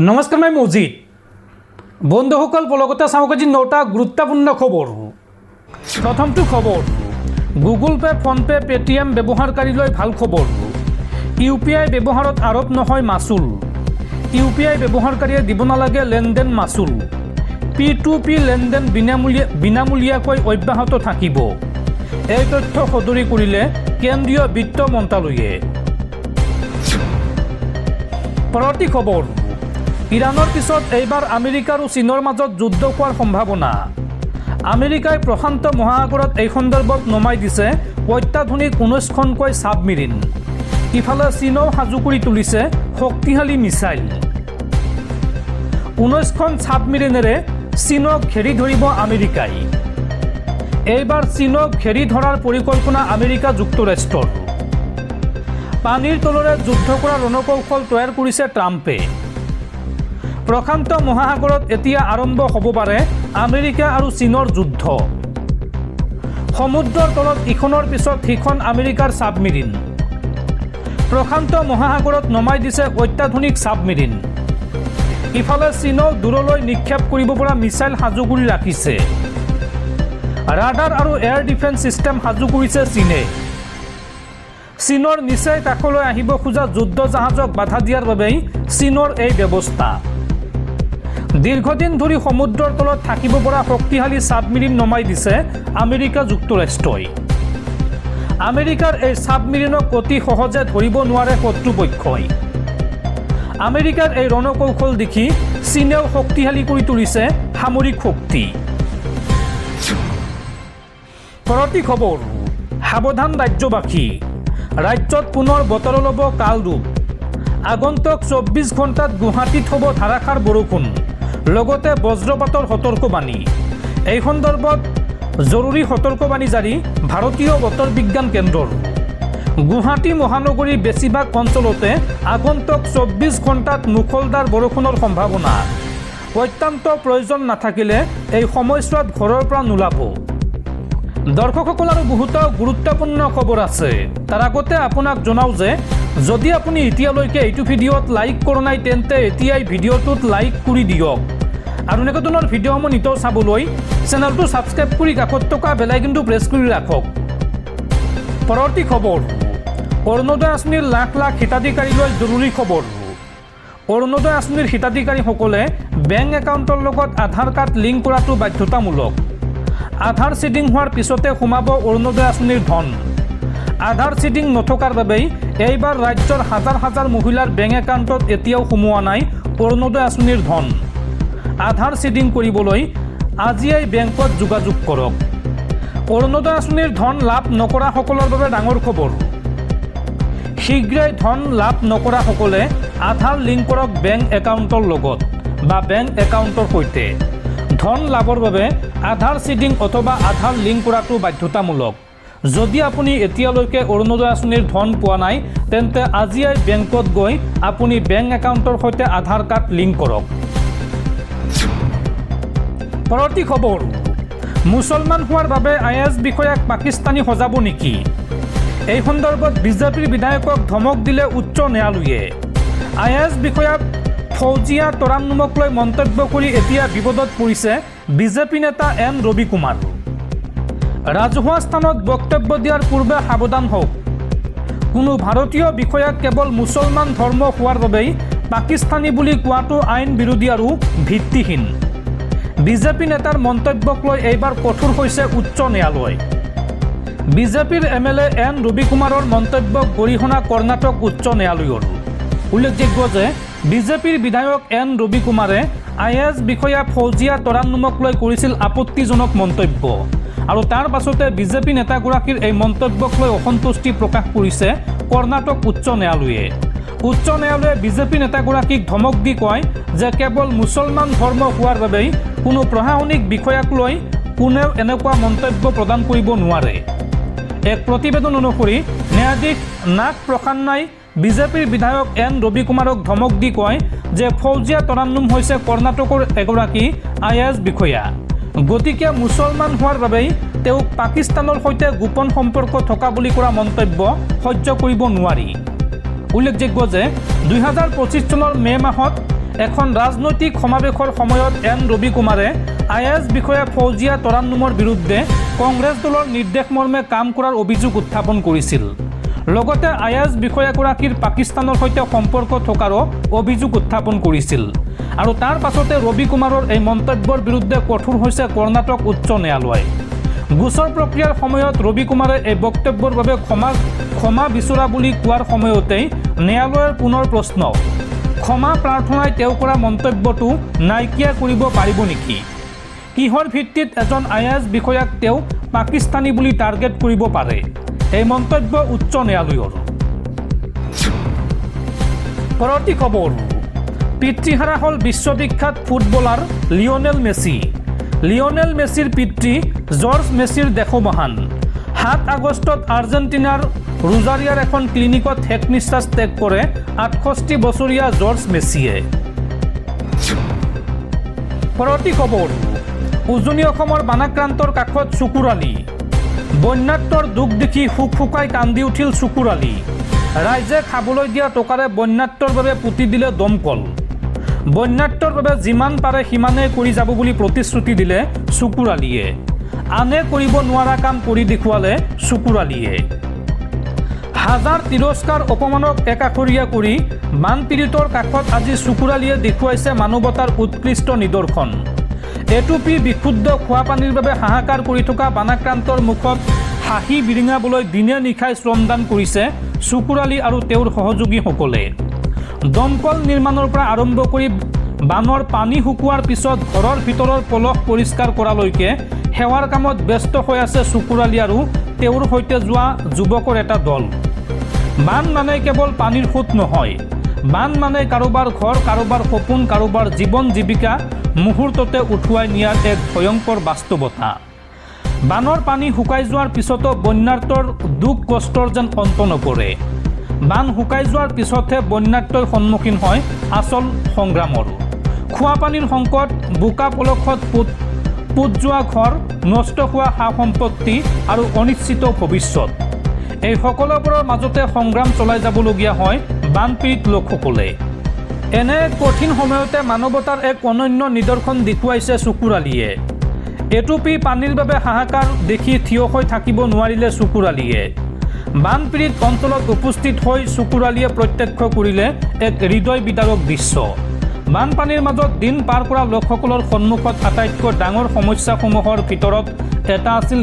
নমস্কাৰ, মই মজিদ। বন্ধুসকল, পলকতে চাওক আজি 9টা গুৰুত্বপূৰ্ণ খবৰ। প্ৰথমটো খবৰ, গুগল পে, ফোনপে, পেটিএম ব্যৱহাৰকাৰীলৈ ভাল খবৰ। ইউপিআই ব্যৱহাৰত আৰোপ নহয় মাচুল। ইউপিআই ব্যৱহাৰকাৰীয়ে দিব নালাগে লেনদেন মাচুল। P2P লেনদেন বিনামূলীয়াকৈ অব্যাহত থাকিব। এই তথ্য সদৰি কৰিলে কেন্দ্ৰীয় বিত্ত মন্ত্ৰালয়ে। পৰৱৰ্তী খবৰ, ইৰাণৰ পিছত এইবাৰ আমেৰিকা আৰু চীনৰ মাজত যুদ্ধ হোৱাৰ সম্ভাৱনা। আমেৰিকাই প্ৰশান্ত মহাসাগৰত এই সন্দৰ্ভত নমাই দিছে অত্যাধুনিক 19খনকৈ ছাবমেৰিন। ইফালে চীনেও সাজু কৰি তুলিছে শক্তিশালী মিছাইল। 19খন ছাবমেৰিনেৰে চীনক ঘেৰি ধৰিব আমেৰিকাই। এইবাৰ চীনক ঘেৰি ধৰাৰ পৰিকল্পনা আমেৰিকা যুক্তৰাষ্ট্ৰৰ। পানীৰ তলৰে যুদ্ধ কৰাৰ ৰণকৌশল তৈয়াৰ কৰিছে ট্ৰাম্পে। প্ৰশান্ত মহাসাগৰত এতিয়া আৰম্ভ হ'ব পাৰে আমেৰিকা আৰু চীনৰ যুদ্ধ। সমুদ্ৰৰ তলত ইখনৰ পিছত সিখন আমেৰিকাৰ ছাবমেৰিন। প্ৰশান্ত মহাসাগৰত নমাই দিছে অত্যাধুনিক ছাবমেৰিন। ইফালে চীনেও দূৰলৈ নিক্ষেপ কৰিব পৰা মিছাইল সাজু কৰি ৰাখিছে। ৰাডাৰ আৰু এয়াৰ ডিফেন্স ছিষ্টেম সাজু কৰিছে চীনে। চীনৰ নিচেই কাষলৈ আহিব খোজা যুদ্ধ জাহাজক বাধা দিয়াৰ বাবেই চীনৰ এই ব্যৱস্থা। দীৰ্ঘদিন ধৰি সমুদ্ৰৰ তলত থাকিব পৰা শক্তিশালী ছাবমেৰিন নমাই দিছে আমেৰিকা যুক্তৰাষ্ট্ৰই। আমেৰিকাৰ এই ছাবমেৰিনক অতি সহজে ধৰিব নোৱাৰে শত্ৰুপক্ষই। আমেৰিকাৰ এই ৰণকৌশল দেখি চীনেও শক্তিশালী কৰি তুলিছে সামৰিক শক্তি। পৰৱৰ্তী খবৰ, সাৱধান ৰাজ্যবাসী। ৰাজ্যত পুনৰ বতৰ ল'ব কাল ৰূপ। আগন্তুক 24 ঘণ্টাত গুৱাহাটীত হ'ব ধাৰাসাৰ বৰষুণ, লগতে বজ্ৰপাতৰ সতৰ্কবাণী। এই সন্দৰ্ভত জৰুৰী সতৰ্কবাণী জাৰি ভাৰতীয় বতৰ বিজ্ঞান কেন্দ্ৰৰ। গুৱাহাটী মহানগৰীৰ বেছিভাগ অঞ্চলতে আগন্তুক 24 ঘণ্টাত মুষলধাৰ বৰষুণৰ সম্ভাৱনা। অত্যন্ত প্ৰয়োজন নাথাকিলে এই সময়ছোৱাত ঘৰৰ পৰা নোলাব। দৰ্শকসকল, আৰু বহুতো গুৰুত্বপূৰ্ণ খবৰ আছে। তাৰ আগতে আপোনাক জনাওঁ যে যদি আপুনি এতিয়ালৈকে এইটো ভিডিঅ'ত লাইক কৰা নাই তেন্তে এতিয়াই ভিডিঅ'টোত লাইক কৰি দিয়ক। আৰু এনেকুৱা ধৰণৰ ভিডিঅ'সমূহ নিতৌ চাবলৈ চেনেলটো ছাবস্ক্ৰাইব কৰি কাষত থকা বেল আইকনটো প্ৰেছ কৰি ৰাখক। পৰৱৰ্তী খবৰ, অৰুণোদয় আঁচনিৰ লাখ লাখ হিতাধিকাৰীলৈ জৰুৰী খবৰ। অৰুণোদয় আঁচনিৰ হিতাধিকাৰীসকলে বেংক একাউণ্টৰ লগত আধাৰ কাৰ্ড লিংক কৰাটো বাধ্যতামূলক। আধাৰ চিডিং হোৱাৰ পিছতে সোমাব অৰুণোদয় আঁচনিৰ ধন। আধাৰ চিডিং নথকাৰ বাবেই এইবাৰ ৰাজ্যৰ হাজাৰ হাজাৰ মহিলাৰ বেংক একাউণ্টত এতিয়াও সোমোৱা নাই অৰুণোদয় আঁচনিৰ ধন। আধাৰ চিডিং কৰিবলৈ আজিয়েই বেংকত যোগাযোগ কৰক। অৰুণোদয় আঁচনিৰ ধন লাভ নকৰাসকলৰ বাবে ডাঙৰ খবৰ। শীঘ্ৰেই ধন লাভ নকৰাসকলে আধাৰ লিংক কৰক বেংক একাউণ্টৰ লগত বা বেংক একাউণ্টৰ সৈতে। ধন লাভৰ বাবে আধাৰ চিডিং অথবা আধাৰ লিংক কৰাটো বাধ্যতামূলক। যদি আপুনি এতিয়ালৈকে অৰুণোদয় আঁচনিৰ ধন পোৱা নাই তেন্তে আজিয়েই বেংকত গৈ আপুনি বেংক একাউণ্টৰ সৈতে আধাৰ কাৰ্ড লিংক কৰক। পৰৱৰ্তী খবৰ, মুছলমান হোৱাৰ বাবে IAS বিষয়াক পাকিস্তানী সজাব নেকি? এই সন্দৰ্ভত বিজেপিৰ বিধায়কক ধমক দিলে উচ্চ ন্যায়ালয়ে। IAS বিষয়াক ফৌজিয়া তৰান্নুমক লৈ মন্তব্য কৰি এতিয়া বিপদত পৰিছে বিজেপি নেতা N ৰবি কুমাৰ। ৰাজহুৱা স্থানত বক্তব্য দিয়াৰ পূৰ্বে সাৱধান হওক। কোনো ভাৰতীয় বিষয়াক কেৱল মুছলমান ধৰ্ম হোৱাৰ বাবেই পাকিস্তানী বুলি কোৱাটো আইন বিৰোধী আৰু ভিত্তিহীন। বিজেপি নেতাৰ মন্তব্যক লৈ এইবাৰ কঠোৰ হৈছে উচ্চ ন্যায়ালয়। বিজেপিৰ MLA N ৰবি কুমাৰৰ মন্তব্যক গৰিহণা কৰ্ণাটক উচ্চ ন্যায়ালয়ৰ। উল্লেখযোগ্য যে বিজেপিৰ বিধায়ক N ৰবি কুমাৰে IAS বিষয়া ফৌজিয়া তৰান্নুমক লৈ কৰিছিল আপত্তিজনক মন্তব্য, আৰু তাৰ পাছতে বিজেপি নেতাগৰাকীৰ এই মন্তব্যক লৈ অসন্তুষ্টি প্ৰকাশ কৰিছে কৰ্ণাটক উচ্চ ন্যায়ালয়ে। উচ্চ ন্যায়ালয়ে বিজেপি নেতাগৰাকীক ধমক দি কয় যে কেৱল মুছলমান ধৰ্ম হোৱাৰ বাবেই কোনো প্ৰশাসনিক বিষয়াক লৈ কোনেও এনেকুৱা মন্তব্য প্ৰদান কৰিব নোৱাৰে। এক প্ৰতিবেদন অনুসৰি ন্যায়াধীশ নাগ প্ৰসান্নাই বিজেপিৰ বিধায়ক N ৰবি কুমাৰক ধমক দি কয় যে ফৌজিয়া তৰান্নুম হৈছে কৰ্ণাটকৰ এগৰাকী IAS বিষয়া। গতিকে মুছলমান হোৱাৰ বাবেই তেওঁক পাকিস্তানৰ সৈতে গোপন সম্পৰ্ক থকা বুলি কৰা মন্তব্য সহ্য কৰিব নোৱাৰি। উল্লেখযোগ্য যে 2025 চনৰ মে মাহত এখন ৰাজনৈতিক সমাৱেশৰ সময়ত এন ৰবি কুমাৰে IAS বিষয়া ফৌজিয়া তৰান্নুমৰ বিৰুদ্ধে কংগ্ৰেছ দলৰ নিৰ্দেশ মৰ্মে কাম কৰাৰ অভিযোগ উত্থাপন কৰিছিল। লগতে IAS বিষয়াগৰাকীৰ পাকিস্তানৰ সৈতে সম্পৰ্ক থকাৰো অভিযোগ উত্থাপন কৰিছিল। আৰু তাৰ পাছতে ৰবি কুমাৰৰ এই মন্তব্যৰ বিৰুদ্ধে কঠোৰ হৈছে কৰ্ণাটক উচ্চ ন্যায়ালয়। গোচৰ প্ৰক্ৰিয়াৰ সময়ত ৰবি কুমাৰে এই বক্তব্যৰ বাবে ক্ষমা বিচৰা বুলি কোৱাৰ সময়তেই ন্যায়ালয়ৰ পুনৰ প্ৰশ্ন, ক্ষমা প্ৰাৰ্থনাই তেওঁ কৰা মন্তব্যটো নাইকিয়া কৰিব পাৰিব নেকি? কিহৰ ভিত্তিত এজন IAS বিষয়াক তেওঁ পাকিস্তানী বুলি টাৰ্গেট কৰিব পাৰে? এই মন্তব্য উচ্চ ন্যায়ালয়ৰ। পৰৱৰ্তী খবৰ, পিতৃহাৰা হ'ল বিশ্ববিখ্যাত ফুটবলাৰ লিঅনেল মেছি। লিঅনেল মেছিৰ পিতৃ জৰ্জ মেছিৰ দেশমহান। 7 আগষ্টত আৰ্জেণ্টিনাৰ ৰোজাৰিয়াৰ এখন ক্লিনিকত শেষ নিশ্বাস ত্যাগ কৰে 68 বছৰীয়া জৰ্জ মেছিয়ে। পৰৱৰ্তী খবৰ, উজনি অসমৰ বানাক্ৰান্তৰ কাষত চুকুৰালি। বন্যাত্মৰ দুখ দেখি শুকাই কান্দি উঠিল চুকুৰালি। ৰাইজে খাবলৈ দিয়া টকাৰে বন্যাত্মৰ বাবে পুতি দিলে দমকল। বন্যাত্মৰ বাবে যিমান পাৰে সিমানেই কৰি যাব বুলি প্ৰতিশ্ৰুতি দিলে চুকুৰালিয়ে। আনে কৰিব নোৱাৰা কাম কৰি দেখুৱালে চুকুৰালিয়ে। হাজাৰ তিৰস্কাৰ অপমানক একাষৰীয়া কৰি বানপীড়িতৰ কাষত আজি চুকুৰালিয়ে দেখুৱাইছে মানৱতাৰ উৎকৃষ্ট নিদৰ্শন। এটুপি বিশুদ্ধ খোৱাপানীৰ বাবে হাহাকাৰ কৰি থকা বানাক্ৰান্তৰ মুখত হাঁহি বিৰিঙাবলৈ দিনে নিশাই শ্ৰমদান কৰিছে চুকুৰালি আৰু তেওঁৰ সহযোগীসকলে। দমকল নিৰ্মাণৰ পৰা আৰম্ভ কৰি বানৰ পানী শুকোৱাৰ পিছত ঘৰৰ ভিতৰৰ পলস পৰিষ্কাৰ কৰালৈকে সেৱাৰ কামত ব্যস্ত হৈ আছে চুকুৰালি আৰু তেওঁৰ সৈতে যোৱা যুৱকৰ এটা দল। বান মানে কেৱল পানীৰ সোঁত নহয়, বান মানে কাৰোবাৰ ঘৰ, কাৰোবাৰ সপোন, কাৰোবাৰ জীৱন জীৱিকা মুহূৰ্ততে উঠুৱাই নিয়াৰ এক ভয়ংকৰ বাস্তৱতা। বানৰ পানী শুকাই যোৱাৰ পিছতো বন্যাৰ্তৰ দুখ কষ্টৰ যেন অন্ত নপৰে। বান শুকাই যোৱাৰ পিছতহে বন্যাৰ্তই সন্মুখীন হয় আচল সংগ্ৰামৰ। খোৱাপানীৰ সংকট, বোকা পলসত পোত যোৱা ঘৰ, নষ্ট হোৱা সা সম্পত্তি আৰু অনিশ্চিত ভৱিষ্যত, এই সকলোবোৰৰ মাজতে সংগ্ৰাম চলাই যাবলগীয়া হয় বানপীড়িত লোকসকলে। এনে কঠিন সময়তে মানৱতাৰ এক অনন্য নিদৰ্শন দেখুৱাইছে চুকুৰালিয়ে। এটুপি পানীৰ বাবে হাহাকাৰ দেখি থিয় হৈ থাকিব নোৱাৰিলে চুকুৰালিয়ে। বানপীড়িত অঞ্চলত উপস্থিত হৈ চুকুৰালিয়ে প্ৰত্যক্ষ কৰিলে এক হৃদয় বিদাৰক দৃশ্য। বানপানীৰ মাজত দিন পাৰ কৰা লোকসকলৰ সন্মুখত আটাইতকৈ ডাঙৰ সমস্যাসমূহৰ ভিতৰত এটা আছিল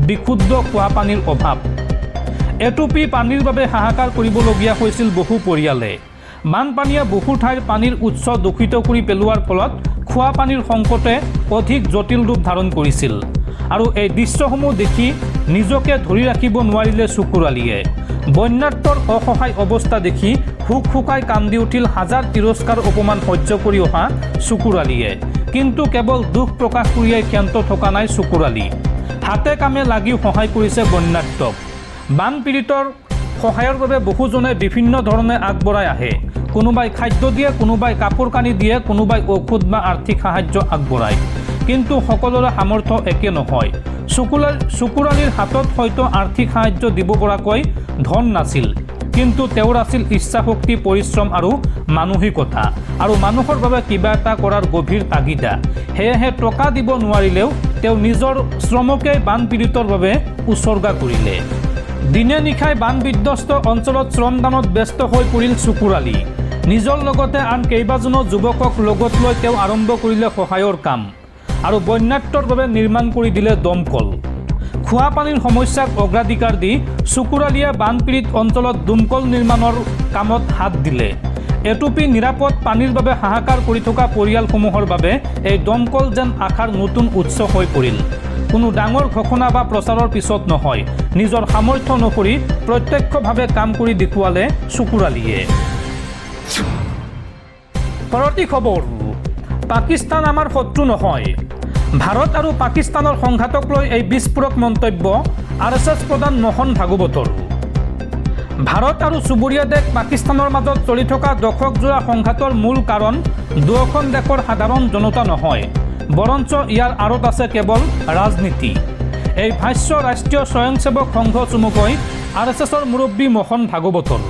বিশুদ্ধ খোৱাপানীৰ অভাৱ। এটুপি পানীৰ বাবে হাহাকাৰ কৰিবলগীয়া হৈছিল বহু পৰিয়ালে। বানপানীয়ে বহু ঠাইৰ পানীৰ উৎস দূষিত কৰি পেলোৱাৰ ফলত খোৱাপানীৰ সংকটে অধিক জটিল ৰূপ ধাৰণ কৰিছিল। আৰু এই দৃশ্যসমূহ দেখি নিজকে ধৰি ৰাখিব নোৱাৰিলে চুকুৰালিয়ে। বন্যাৰ্তৰ অসহায় অৱস্থা দেখি শুকাই কান্দি উঠিল হাজাৰ তিৰস্কাৰ অপমান সহ্য কৰি অহা চুকুৰালিয়ে। কিন্তু কেৱল দুখ প্ৰকাশ কৰিয়েই ক্ষান্ত থকা নাই চুকুৰালি। হাতে কামে লাগিও সহায় কৰিছে বন্যাৰ্তক। বানপীড়িতৰ সহায়ৰ বাবে বহুজনে বিভিন্ন ধৰণে আগবঢ়াই আহে। কোনোবাই খাদ্য দিয়ে, কোনোবাই কাপোৰ কানি দিয়ে, কোনোবাই ঔষধ বা আৰ্থিক সাহায্য আগবঢ়ায়। কিন্তু সকলোৰে সামৰ্থ্য একে নহয়। চুকুৰালিৰ হাতত হয়তো আৰ্থিক সাহায্য দিব পৰাকৈ ধন নাছিল, কিন্তু তেওঁৰ আছিল ইচ্ছাশক্তি, পৰিশ্ৰম আৰু মানসিকতা, আৰু মানুহৰ বাবে কিবা এটা কৰাৰ গভীৰ তাগিদা। সেয়েহে টকা দিব নোৱাৰিলেও তেওঁ নিজৰ শ্ৰমকেই বানপীড়িতৰ বাবে উচৰ্গা কৰিলে। দিনে নিশাই বান বিধ্বস্ত অঞ্চলত শ্ৰমদানত ব্যস্ত হৈ পৰিল চুকুৰালি। নিজৰ লগতে আন কেইবাজনো যুৱকক লগত লৈ তেওঁ আৰম্ভ কৰিলে সহায়ৰ কাম, আৰু বন্যাৰ্তৰ বাবে নিৰ্মাণ কৰি দিলে দমকল। খোৱাপানীৰ সমস্যাক অগ্ৰাধিকাৰ দি চুকুৰালিয়ে বানপীড়িত অঞ্চলত দমকল নিৰ্মাণৰ কামত হাত দিলে। এটুপি নিৰাপদ পানীৰ বাবে হাহাকাৰ কৰি থকা পৰিয়ালসমূহৰ বাবে এই দমকল যেন আশাৰ নতুন উৎস হৈ পৰিল। কোনো ডাঙৰ ঘোষণা বা প্ৰচাৰৰ পিছত নহয়, নিজৰ সামৰ্থ্য অনুসৰি প্ৰত্যক্ষভাৱে কাম কৰি দেখুৱালে চুকুৰালিয়ে। পৰৱৰ্তী খবৰ, পাকিস্তান আমাৰ শত্ৰু নহয়। ভাৰত আৰু পাকিস্তানৰ সংঘাতক লৈ এই বিস্ফোৰক মন্তব্য RSS প্ৰধান মোহন ভাগৱতৰ। ভাৰত আৰু চুবুৰীয়া দেশ পাকিস্তানৰ মাজত চলি থকা দশকজোৰা সংঘাতৰ মূল কাৰণ দুয়োখন দেশৰ সাধাৰণ জনতা নহয়, বৰঞ্চ ইয়াৰ আঁৰত আছে কেৱল ৰাজনীতি। এই ভাষ্য ৰাষ্ট্ৰীয় স্বয়ংসেৱক সংঘ চমুকৈ RSSৰ মুৰব্বী মোহন ভাগৱতৰ।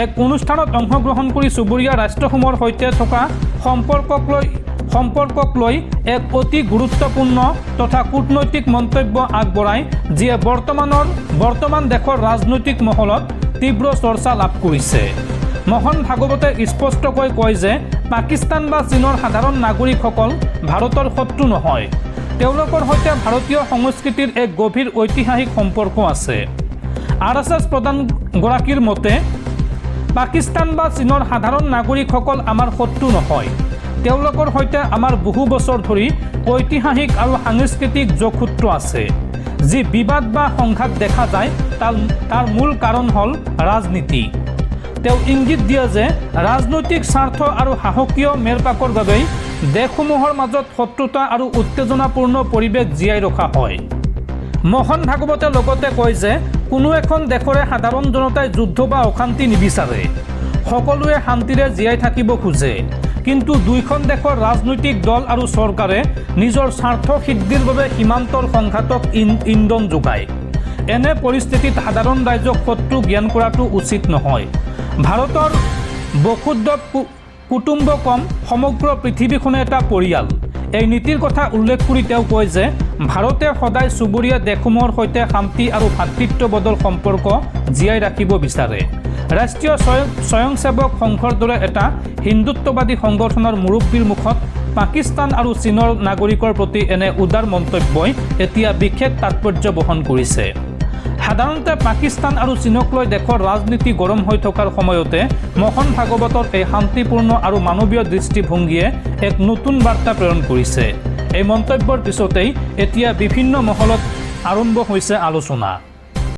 এক অনুষ্ঠানত অংশগ্ৰহণ কৰি চুবুৰীয়া ৰাষ্ট্ৰসমূহৰ সৈতে থকা সম্পৰ্কক লৈ এক অতি গুৰুত্বপূৰ্ণ তথা কূটনৈতিক মন্তব্য আগবঢ়ায়, যিয়ে বৰ্তমান দেশৰ ৰাজনৈতিক মহলত তীব্ৰ চৰ্চা লাভ কৰিছে। মোহন ভাগৱতে স্পষ্টকৈ কয় যে পাকিস্তান বা চীনৰ সাধাৰণ নাগৰিকসকল ভাৰতৰ শত্ৰু নহয়। তেওঁলোকৰ সৈতে ভাৰতীয় সংস্কৃতিৰ এক গভীৰ ঐতিহাসিক সম্পৰ্ক আছে। RSS প্ৰধানগৰাকীৰ মতে পাকিস্তান বা চীনৰ সাধাৰণ নাগৰিকসকল আমাৰ শত্ৰু নহয়। তেওঁলোকৰ সৈতে আমাৰ বহু বছৰ ধৰি ঐতিহাসিক আৰু সাংস্কৃতিক যোগসূত্ৰ আছে। যি বিবাদ বা সংঘাত দেখা যায় তাৰ মূল কাৰণ হ'ল ৰাজনীতি। তেওঁ ইংগিত দিয়ে যে ৰাজনৈতিক স্বাৰ্থ আৰু সাহসীয় মেৰপাকৰ বাবেই দেশসমূহৰ মাজত শত্ৰুতা আৰু উত্তেজনাপূৰ্ণ পৰিৱেশ জীয়াই ৰখা হয়। মোহন ভাগৱতে লগতে কয় যে কোনো এখন দেশৰে সাধাৰণ জনতাই যুদ্ধ বা অশান্তি নিবিচাৰে। সকলোৱে শান্তিৰে জীয়াই থাকিব খোজে। কিন্তু দুইখন দেশৰ ৰাজনৈতিক দল আৰু চৰকাৰে নিজৰ স্বাৰ্থ সিদ্ধিৰ বাবে সীমান্তৰ সংঘাতক ইন্ধন যোগায়। এনে পৰিস্থিতিত সাধাৰণ ৰাইজক শত্ৰু জ্ঞান কৰাটো উচিত নহয়। ভাৰতৰ বসুদ্ধ কুটুম্ব কম সমগ্ৰ পৃথিৱীখনে এটা পৰিয়াল। এই নীতিৰ কথা উল্লেখ কৰি তেওঁ কয় যে ভাৰতে সদায় চুবুৰীয়া দেশসমূহৰ সৈতে শান্তি আৰু ভাতৃত্ববোধৰ সম্পৰ্ক জীয়াই ৰাখিব বিচাৰে। ৰাষ্ট্ৰীয় স্বয়ংসেৱক সংঘৰ দৰে এটা হিন্দুত্ববাদী সংগঠনৰ মুৰব্বীৰ মুখত পাকিস্তান আৰু চীনৰ নাগৰিকৰ প্ৰতি এনে উদাৰ মন্তব্যই এতিয়া বিশেষ তাৎপৰ্য বহন কৰিছে। সাধাৰণতে পাকিস্তান আৰু চীনক লৈ দেশৰ ৰাজনীতি গৰম হৈ থকাৰ সময়তে মোহন ভাগৱতৰ এই শান্তিপূৰ্ণ আৰু মানৱীয় দৃষ্টিভংগীয়ে এক নতুন বাৰ্তা প্ৰেৰণ কৰিছে। এই মন্তব্যৰ পিছতেই এতিয়া বিভিন্ন মহলত আৰম্ভ হৈছে আলোচনা।